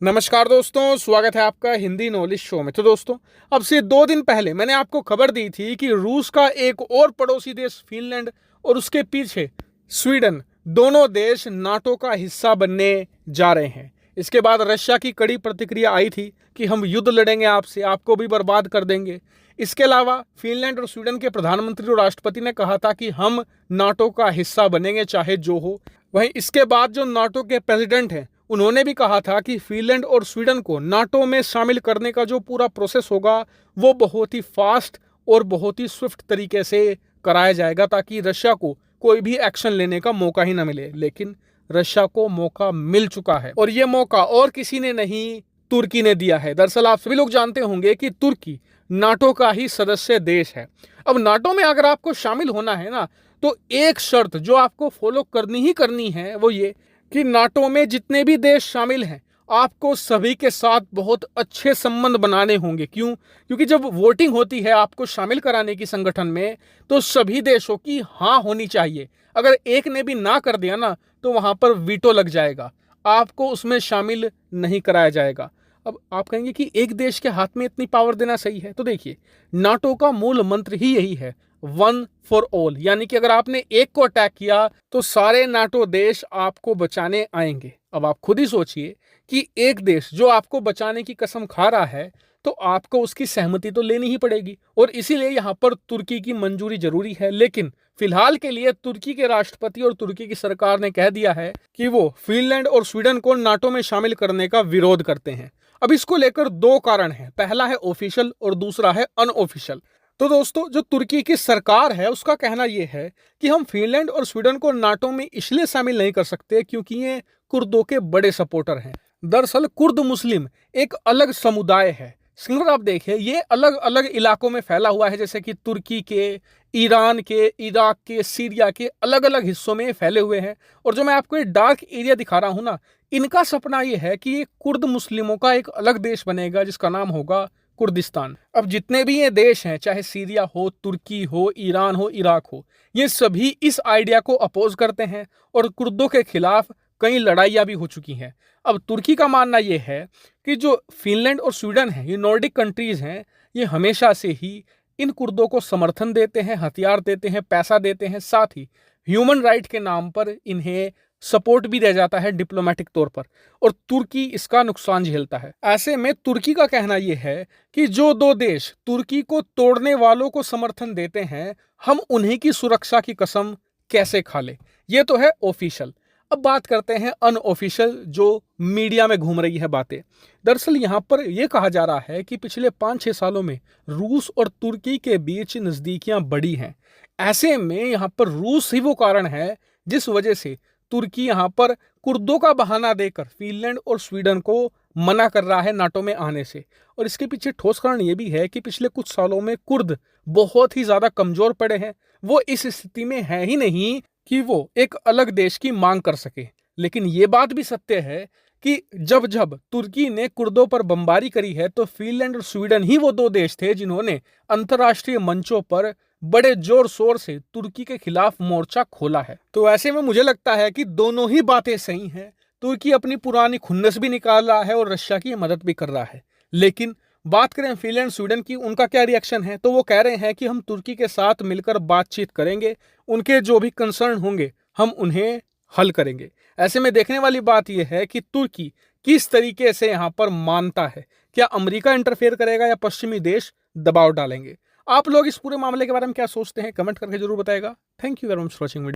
नमस्कार दोस्तों, स्वागत है आपका हिंदी नॉलेज शो में। तो दोस्तों, अब से 2 दिन पहले मैंने आपको खबर दी थी कि रूस का एक और पड़ोसी देश फिनलैंड और उसके पीछे स्वीडन, दोनों देश नाटो का हिस्सा बनने जा रहे हैं। इसके बाद रशिया की कड़ी प्रतिक्रिया आई थी कि हम युद्ध लड़ेंगे आपसे, आपको भी बर्बाद कर देंगे। इसके अलावा फिनलैंड और स्वीडन के प्रधानमंत्री और राष्ट्रपति ने कहा था कि हम नाटो का हिस्सा बनेंगे चाहे जो हो। वहीं इसके बाद जो नाटो के प्रेसिडेंट हैं, उन्होंने भी कहा था कि फिनलैंड और स्वीडन को नाटो में शामिल करने का जो पूरा प्रोसेस होगा वो बहुत ही फास्ट और बहुत ही स्विफ्ट तरीके से कराया जाएगा, ताकि रशिया को कोई भी एक्शन लेने का मौका ही ना मिले। लेकिन रशिया को मौका मिल चुका है और ये मौका और किसी ने नहीं, तुर्की ने दिया है। दरअसल आप सभी लोग जानते होंगे कि तुर्की नाटो का ही सदस्य देश है। अब नाटो में अगर आपको शामिल होना है ना, तो एक शर्त जो आपको फॉलो करनी ही करनी है वो ये कि नाटो में जितने भी देश शामिल हैं, आपको सभी के साथ बहुत अच्छे संबंध बनाने होंगे। क्यों? क्योंकि जब वोटिंग होती है आपको शामिल कराने की संगठन में, तो सभी देशों की हाँ होनी चाहिए। अगर एक ने भी ना कर दिया ना, तो वहां पर वीटो लग जाएगा, आपको उसमें शामिल नहीं कराया जाएगा। अब आप कहेंगे कि एक देश के हाथ में इतनी पावर देना सही है? तो देखिए, नाटो का मूल मंत्र ही यही है, वन फॉर ऑल। यानी कि अगर आपने एक को अटैक किया तो सारे नाटो देश आपको बचाने आएंगे। अब आप खुद ही सोचिए कि एक देश जो आपको बचाने की कसम खा रहा है, तो आपको उसकी सहमति तो लेनी ही पड़ेगी। और इसीलिए यहां पर तुर्की की मंजूरी जरूरी है। लेकिन फिलहाल के लिए तुर्की के राष्ट्रपति और तुर्की की सरकार ने कह दिया है कि वो फिनलैंड और स्वीडन को नाटो में शामिल करने का विरोध करते हैं। अब इसको लेकर 2 कारण हैं, पहला है ऑफिशियल और दूसरा है अनऑफिशियल। तो दोस्तों, जो तुर्की की सरकार है उसका कहना यह है कि हम फिनलैंड और स्वीडन को नाटो में इसलिए शामिल नहीं कर सकते क्योंकि ये कुर्दों के बड़े सपोर्टर हैं। दरअसल कुर्द मुस्लिम एक अलग समुदाय है। सिंगर आप देखें, ये अलग अलग इलाकों में फैला हुआ है, जैसे कि तुर्की के, ईरान के, इराक के, सीरिया के अलग अलग हिस्सों में फैले हुए हैं। और जो मैं आपको ये डार्क एरिया दिखा रहा हूं ना, इनका सपना ये है कि ये कुर्द मुस्लिमों का एक अलग देश बनेगा जिसका नाम होगा कुर्दिस्तान। अब जितने भी ये देश हैं, चाहे सीरिया हो, तुर्की हो, ईरान हो, इराक हो, ये सभी इस आइडिया को अपोज करते हैं और कुर्दों के खिलाफ कई लड़ाइयां भी हो चुकी हैं। अब तुर्की का मानना यह है कि जो फिनलैंड और स्वीडन है, ये नॉर्डिक कंट्रीज हैं, ये हमेशा से ही इन कुर्दों को समर्थन देते हैं, हथियार देते हैं, पैसा देते हैं, साथ ही ह्यूमन राइट के नाम पर इन्हें सपोर्ट भी दिया जाता है डिप्लोमेटिक तौर पर, और तुर्की इसका नुकसान झेलता है। ऐसे में तुर्की का कहना यह है कि जो 2 देश तुर्की को तोड़ने वालों को समर्थन देते हैं, हम उन्हीं की सुरक्षा की कसम कैसे खा ले। ये तो है ऑफिशियल। अब बात करते हैं अनऑफिशियल, जो मीडिया में घूम रही है बातें। दरअसल यहां पर यह कहा जा रहा है कि पिछले 5-6 सालों में रूस और तुर्की के बीच नजदीकियां बढ़ी हैं। ऐसे में यहां पर रूस ही वो कारण है जिस वजह से तुर्की यहां पर कुर्दों का बहाना देकर फिनलैंड और स्वीडन को मना कर रहा है नाटो में आने से। और इसके पीछे ठोस कारण यह भी है कि पिछले कुछ सालों में कुर्द बहुत ही ज्यादा कमजोर पड़े हैं। वो इस स्थिति में है ही नहीं कि वो एक अलग देश की मांग कर सके। लेकिन ये बात भी सत्य है कि जब जब तुर्की ने कुर्दों पर बमबारी करी है, तो फिनलैंड और स्वीडन ही वो 2 देश थे जिन्होंने अंतर्राष्ट्रीय मंचों पर बड़े जोर शोर से तुर्की के खिलाफ मोर्चा खोला है। तो ऐसे में मुझे लगता है कि दोनों ही बातें सही हैं। तुर्की अपनी पुरानी खुन्नस भी निकाल रहा है और रशिया की मदद भी कर रहा है। लेकिन बात करें फिनलैंड स्वीडन की, उनका क्या रिएक्शन है? तो वो कह रहे हैं कि हम तुर्की के साथ मिलकर बातचीत करेंगे, उनके जो भी कंसर्न होंगे हम उन्हें हल करेंगे। ऐसे में देखने वाली बात यह है कि तुर्की किस तरीके से यहां पर मानता है। क्या अमेरिका इंटरफेयर करेगा या पश्चिमी देश दबाव डालेंगे? आप लोग इस पूरे मामले के बारे में क्या सोचते हैं? कमेंट करके जरूर बताएगा। Thank you very much for watching.